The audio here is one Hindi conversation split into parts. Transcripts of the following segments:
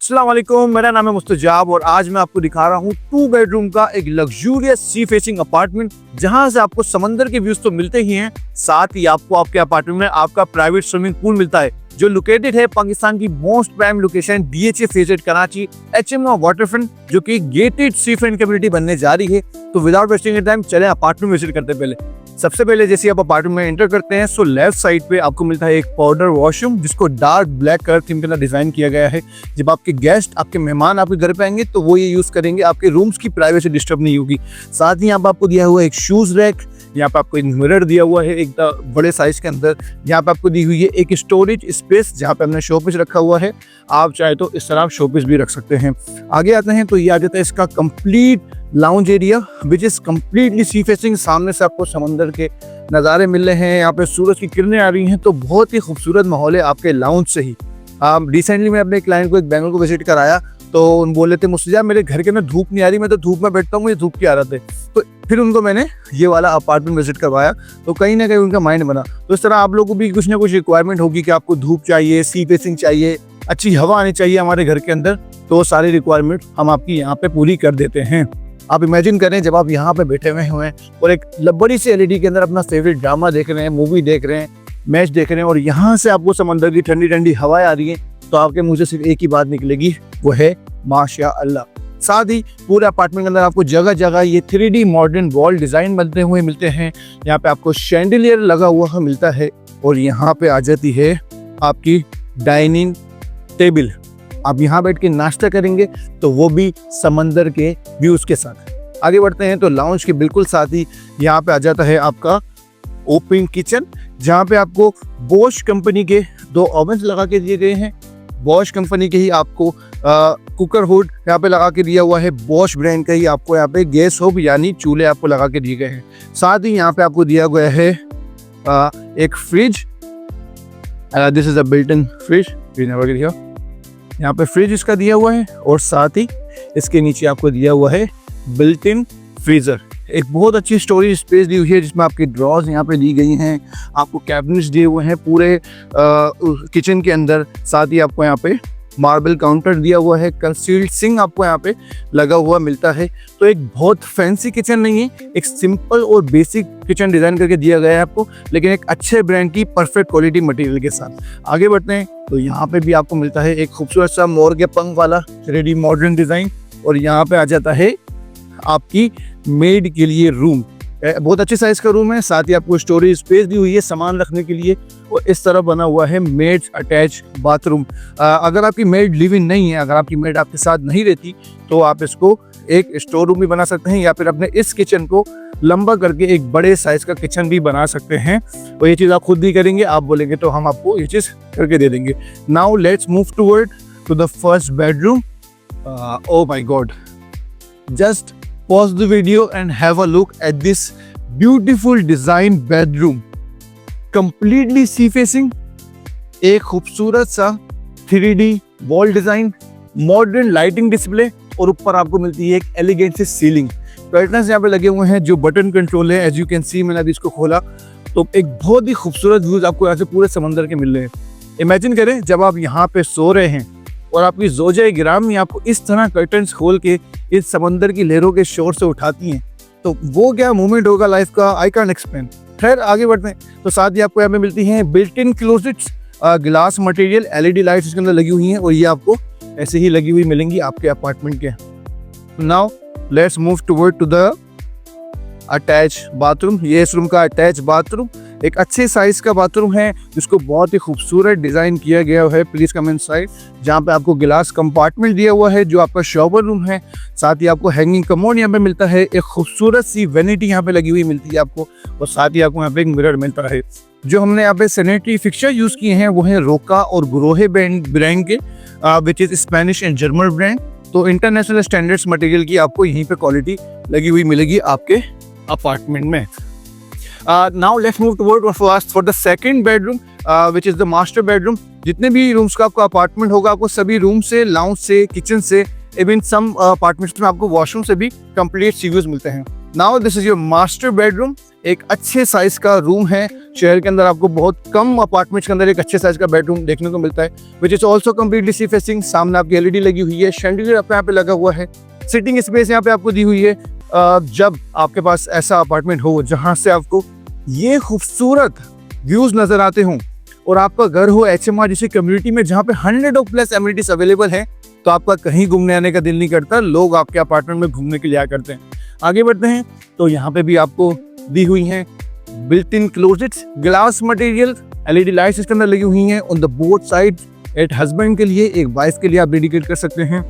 अस्सलाम वालेकुम, मेरा नाम है मुस्तजाब और आज मैं आपको दिखा रहा हूँ 2 बेडरूम का एक लग्जूरियस सी फेसिंग अपार्टमेंट, जहां से आपको समंदर के व्यूज तो मिलते ही हैं, साथ ही आपको आपके अपार्टमेंट में आपका प्राइवेट स्विमिंग पूल मिलता है जो लोकेटेड है पाकिस्तान की most prime location DHA phase eight Karachi HMO waterfront, जो कि गेटेड सी फ्रंट कम्युनिटी बनने जा रही है। तो विदाउट वेस्टिंग टाइम चले अपार्टमेंट विजिट करते पहले। सबसे पहले जैसे आप अपार्टमेंट में एंटर करते हैं सो लेफ्ट साइड पे आपको मिलता है एक पाउडर वॉशरूम, जिसको डार्क ब्लैक कलर थीम के अंदर डिजाइन किया गया है। जब आपके गेस्ट, आपके मेहमान आपके घर पे आएंगे तो वो ये यूज करेंगे, आपके रूम्स की प्राइवेसी डिस्टर्ब नहीं होगी। साथ ही यहाँ पे आपको दिया हुआ है एक शूज रैक, यहाँ पे आपको एक मिरर दिया हुआ है एक बड़े साइज के अंदर। यहाँ पे आपको दी हुई है एक स्टोरेज स्पेस जहाँ पे हमने शोपीस रखा हुआ है, आप चाहे तो इस तरह आप शोपीस भी रख सकते हैं। आगे आते हैं तो ये आ जाता है इसका complete lounge area which is completely sea facing. सामने से आपको समंदर के नज़ारे मिल रहे हैं, यहाँ पे सूरज की किरणें आ रही हैं, तो बहुत ही खूबसूरत माहौल है आपके लाउंज से ही। रिसेंटली मैं अपने क्लाइंट को एक बेंगलोर को विजिट कराया तो उन बोले थे मुझसे यार मेरे घर के अंदर धूप नहीं आ रही, मैं तो धूप में बैठता हूँ, मुझे धूप की आ रही है। तो फिर उनको मैंने ये वाला अपार्टमेंट विजिट करवाया, तो कहीं ना कहीं उनका माइंड बना। तो इस तरह आप लोगों को भी कुछ ना कुछ रिक्वायरमेंट होगी कि आपको धूप चाहिए, सी फेसिंग चाहिए, अच्छी हवा आनी चाहिए हमारे घर के अंदर, तो सारी रिक्वायरमेंट हम आपकी यहाँ पे पूरी कर देते हैं। आप इमेजिन करें जब आप यहाँ पे बैठे हुए हैं और एक बड़ी सी LED के अंदर अपना फेवरेट ड्रामा देख रहे हैं, मूवी देख रहे हैं, मैच देख रहे हैं, और यहाँ से आपको समंदर की ठंडी ठंडी हवाएं आ रही हैं, तो आपके मुंह से सिर्फ एक ही बात निकलेगी, वो है माशाअल्लाह। साथ ही पूरे अपार्टमेंट के अंदर आपको जगह जगह ये 3D मॉडर्न वॉल डिजाइन बनते हुए मिलते हैं। यहाँ पे आपको शैंडिलियर लगा हुआ मिलता है और यहाँ पे आ जाती है आपकी डाइनिंग टेबल। आप यहाँ बैठ के नाश्ता करेंगे तो वो भी समंदर के व्यूज के साथ। आगे बढ़ते हैं तो लाउंज के बिल्कुल साथ ही यहाँ पे आ जाता है आपका ओपन किचन, जहाँ पे आपको बॉश कंपनी के 2 ओवन लगा के दिए गए हैं। बॉश कंपनी के ही आपको कुकर हुड यहाँ पे लगा के दिया हुआ है, बॉश ब्रांड का ही आपको यहाँ पे गैस होब यानी चूल्हे आपको लगा के दिए गए हैं। साथ ही यहाँ पे आपको दिया गया है एक fridge, this is a built in fridge, यहाँ पे फ्रिज इसका दिया हुआ है, और साथ ही इसके नीचे आपको दिया हुआ है बिल्ट इन फ्रीजर। एक बहुत अच्छी स्टोरेज स्पेस दी हुई है जिसमें आपकी ड्रॉज यहाँ पे दी गई हैं, आपको कैबिनेट्स दिए हुए हैं पूरे किचन के अंदर। साथ ही आपको यहाँ पे मार्बल काउंटर दिया हुआ है, कंसील्ड सिंक आपको यहाँ पे लगा हुआ मिलता है। तो एक बहुत फैंसी किचन नहीं है, एक सिंपल और बेसिक किचन डिजाइन करके दिया गया है आपको, लेकिन एक अच्छे ब्रांड की परफेक्ट क्वालिटी मटेरियल के साथ। आगे बढ़ते हैं तो यहाँ पे भी आपको मिलता है एक खूबसूरत सा मोर के पंख वाला 3D मॉडर्न डिजाइन, और यहाँ पे आ जाता है आपकी मेड के लिए रूम। बहुत अच्छे साइज का रूम है, साथ ही आपको स्टोरेज स्पेस दी हुई है सामान रखने के लिए, और इस तरह बना हुआ है मेड अटैच बाथरूम। अगर आपकी मेड लिव इन नहीं है, अगर आपकी मेड आपके साथ नहीं रहती, तो आप इसको एक स्टोर रूम भी बना सकते हैं, या फिर अपने इस किचन को लंबा करके एक बड़े साइज का किचन भी बना सकते हैं। और ये चीज़ आप खुद भी करेंगे, आप बोलेंगे तो हम आपको ये चीज़ करके दे देंगे। Now let's move toward to the first bedroom. Oh my god, just pause the video and have a look at this beautiful design bedroom, completely sea facing, एक खूबसूरत सा 3D wall design, modern lighting display, और ऊपर आपको मिलती है एक एलिगेंट सी सीलिंग। कर्टन्स यहाँ पे लगे हुए हैं जो बटन कंट्रोल है, एज यू कैन सी। मैंने अभी इसको खोला तो एक बहुत ही खूबसूरत व्यूज आपको यहाँ से पूरे समंदर के मिल रहे हैं। इमेजिन करें जब आप यहाँ पे सो रहे हैं और आपकी ज़ौजा गिरामी आपको इस तरह कर्टन्स खोल के इस समंदर की लहरों के शोर से उठाती हैं, तो वो क्या मोमेंट होगा लाइफ का, आई कैन एक्सप्लेन। खैर आगे बढ़ते हैं तो साथ ही आपको यहाँ पे मिलती हैं built in closets, glass material, LED lights इसके अंदर लगी हुई हैं, और ये आपको ऐसे ही लगी हुई मिलेंगी आपके अपार्टमेंट के। Now let's move toward to the attach bathroom. ये इस रूम का अटैच बाथरूम एक अच्छे साइज का बाथरूम है जिसको बहुत ही खूबसूरत डिजाइन किया गया है। प्लीज कम इनसाइड, जहाँ पे आपको गिलास कंपार्टमेंट दिया हुआ है जो आपका शॉवर रूम है। साथ ही आपको हैंगिंग कमोड यहाँ पे मिलता है, एक खूबसूरत सी वेनिटी यहाँ पे लगी हुई मिलती है आपको, और साथ ही आपको यहाँ पे एक मिरर मिलता है। जो हमने यहाँ पे सैनिटरी फिक्सचर यूज किए हैं वो है रोका और ग्रोहे ब्रांड के, which is Spanish and German brand. तो इंटरनेशनल स्टैंडर्ड्स मटेरियल की आपको यहीं पे क्वालिटी लगी हुई मिलेगी आपके अपार्टमेंट में। Now let's move toward for the second bedroom, which is the master bedroom. जितने भी रूम्स का आपका अपार्टमेंट होगा, आपको सभी रूम से, लाउंज से, किचन से, इवन सम अपार्टमेंट्स में आपको वॉशरूम से भी कंप्लीट सी व्यूज मिलते हैं। Now this is your master bedroom. एक अच्छे साइज का रूम है। शहर के अंदर आपको बहुत कम अपार्टमेंट्स के अंदर एक अच्छे साइज का बेडरूम देखने को मिलता है, which is also completely sea facing. सामने आपकी एलईडी लगी हुई है, शैंडिलियर आपके यहाँ पे लगा हुआ है, सिटिंग स्पेस यहाँ पे आपको दी हुई है। जब आपके पास ऐसा अपार्टमेंट हो जहाँ से आपको ये खूबसूरत व्यूज नजर आते हों और आपका घर हो HMR जैसी कम्युनिटी में जहाँ पे 100+ एमिनिटीज अवेलेबल हैं, तो आपका कहीं घूमने आने का दिल नहीं करता, लोग आपके अपार्टमेंट में घूमने के लिए आया करते हैं। आगे बढ़ते हैं तो यहाँ पे भी आपको दी हुई हैं built in closets, glass material, LED lights इसके अंदर लगी हुई हैं ऑन द बोथ साइड। एक हस्बैंड के लिए, एक वाइफ के लिए आप डेडिकेट कर सकते हैं।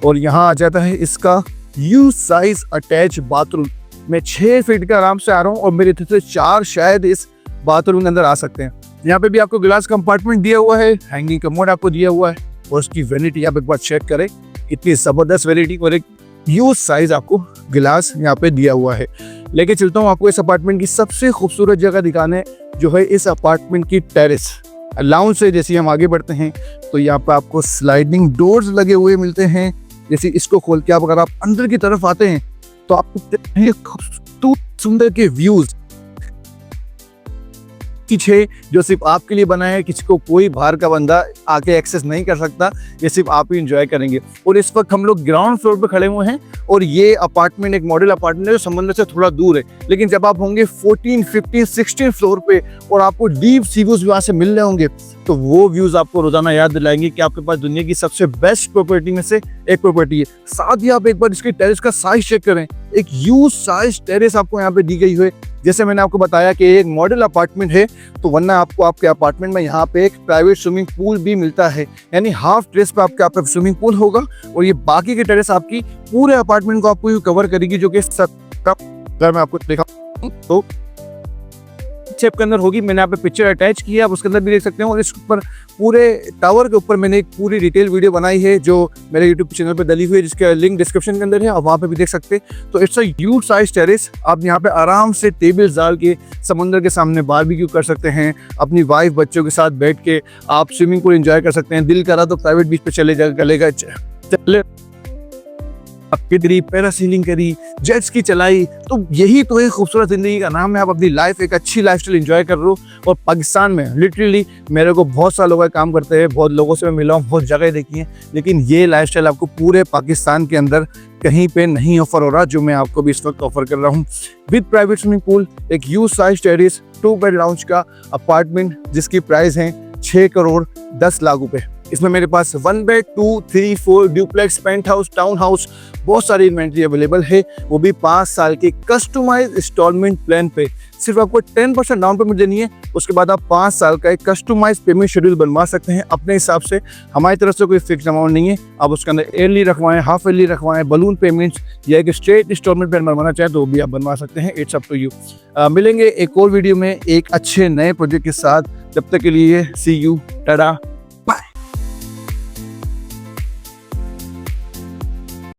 और यहाँ आ जाता है इसका यू साइज अटैच बाथरूम। मैं 6 फीट का आराम से आ रहा हूँ और मेरे से 4 शायद इस बाथरूम के अंदर आ सकते हैं। यहाँ पे भी आपको ग्लास कंपार्टमेंट दिया हुआ है, हैंगिंग कमोड आपको दिया हुआ है और उसकी वैनिटी आप एक बार चेक करें, इतनी जबरदस्त वैनिटी और एक ह्यूज साइज आपको गिलास यहाँ पे दिया हुआ है। लेके चलता हूँ आपको इस अपार्टमेंट की सबसे खूबसूरत जगह दिखाने, जो है इस अपार्टमेंट की टेरेस लाउंज से। जैसे हम आगे बढ़ते हैं तो यहाँ पे आपको स्लाइडिंग डोर्स लगे हुए मिलते हैं। जैसे इसको खोल के आप अगर आप अंदर की तरफ आते हैं तो आपको खूबसूरत सुंदर के व्यूज है जो सिर्फ आपके लिए बना है, किसी को कोई बाहर का बंदा आके एक्सेस नहीं कर सकता, ये सिर्फ आप ही एंजॉय करेंगे। और इस वक्त हम लोग ग्राउंड फ्लोर पे खड़े हुए हैं और ये अपार्टमेंट एक मॉडल अपार्टमेंट है जो समंदर से थोड़ा दूर है, लेकिन जब आप होंगे 14, 15, 16 फ्लोर पे और आपको डीप सी व्यूज वहां से मिल रहे होंगे, तो वो व्यूज आपको रोजाना याद दिलाएंगे कि आपके पास दुनिया की सबसे बेस्ट प्रॉपर्टी में से एक प्रॉपर्टी है। साथ ही आप एक बार इसके टेरेस का साइज चेक करें, एक ह्यूज साइज टेरेस आपको यहाँ पे दी गई है। जैसे मैंने आपको बताया कि एक मॉडल अपार्टमेंट है, तो वरना आपको आपके अपार्टमेंट में यहाँ पे एक प्राइवेट स्विमिंग पूल भी मिलता है, यानी हाफ टेरेस पे आपका स्विमिंग पूल होगा और ये बाकी की टेरेस आपकी पूरे अपार्टमेंट को आपको कवर करेगी, जो कि अगर मैं आपको दिखा तो शेप के अंदर होगी। मैंने यहाँ पे पिक्चर अटैच की है, आप उसके अंदर भी देख सकते हैं। और इस ऊपर पूरे टावर के ऊपर मैंने एक पूरी डिटेल वीडियो बनाई है जो मेरे यूट्यूब चैनल पे डली हुई है, जिसका लिंक डिस्क्रिप्शन के अंदर है, आप वहाँ पे भी देख सकते हैं। तो it's a huge size terrace. आप यहाँ पे आराम से टेबल डाल के समंदर के सामने बारबेक्यू कर सकते हैं, अपनी वाइफ बच्चों के साथ बैठ के आप स्विमिंग पूल एंजॉय कर सकते हैं। दिल करा तो प्राइवेट बीच पे चले चले पैरासीलिंग करी, जेट्स की चलाई, तो यही तो एक खूबसूरत जिंदगी का नाम है। आप अपनी लाइफ, एक अच्छी लाइफस्टाइल एंजॉय कर रहे हो। और पाकिस्तान में लिटरली मेरे को बहुत सारे लोग काम करते हैं, बहुत लोगों से मैं मिला हूँ, बहुत जगह देखी है, लेकिन ये लाइफस्टाइल आपको पूरे पाकिस्तान के अंदर कहीं पे नहीं ऑफर हो रहा, जो मैं आपको भी इस वक्त ऑफर कर रहा हूँ। विद प्राइवेट स्विमिंग पूल, एक huge size terrace, 2 bed lounge का अपार्टमेंट जिसकी प्राइस है 6 करोड़ 10 लाख रुपए। इसमें मेरे पास 1 bed, 2, 3, 4 duplex, penthouse, town house, बहुत सारी इन्वेंट्री अवेलेबल है, वो भी 5 साल के कस्टमाइज इंस्टॉलमेंट प्लान पे। सिर्फ आपको 10% डाउन पेमेंट देनी है, उसके बाद आप 5 साल का एक कस्टमाइज पेमेंट शेड्यूल बनवा सकते हैं अपने हिसाब से। हमारी तरफ से कोई फिक्स अमाउंट नहीं है, आप उसके अंदर ईयरली रखवाएं, हाफ ईयरली रखवाएं, बलून पेमेंट्स या एक स्ट्रेट इंस्टॉलमेंट प्लान बनवाना चाहें तो भी आप बनवा सकते हैं। It's up to you. मिलेंगे एक और वीडियो में एक अच्छे नए प्रोजेक्ट के साथ। जब तक के लिए सी यू, टाटा।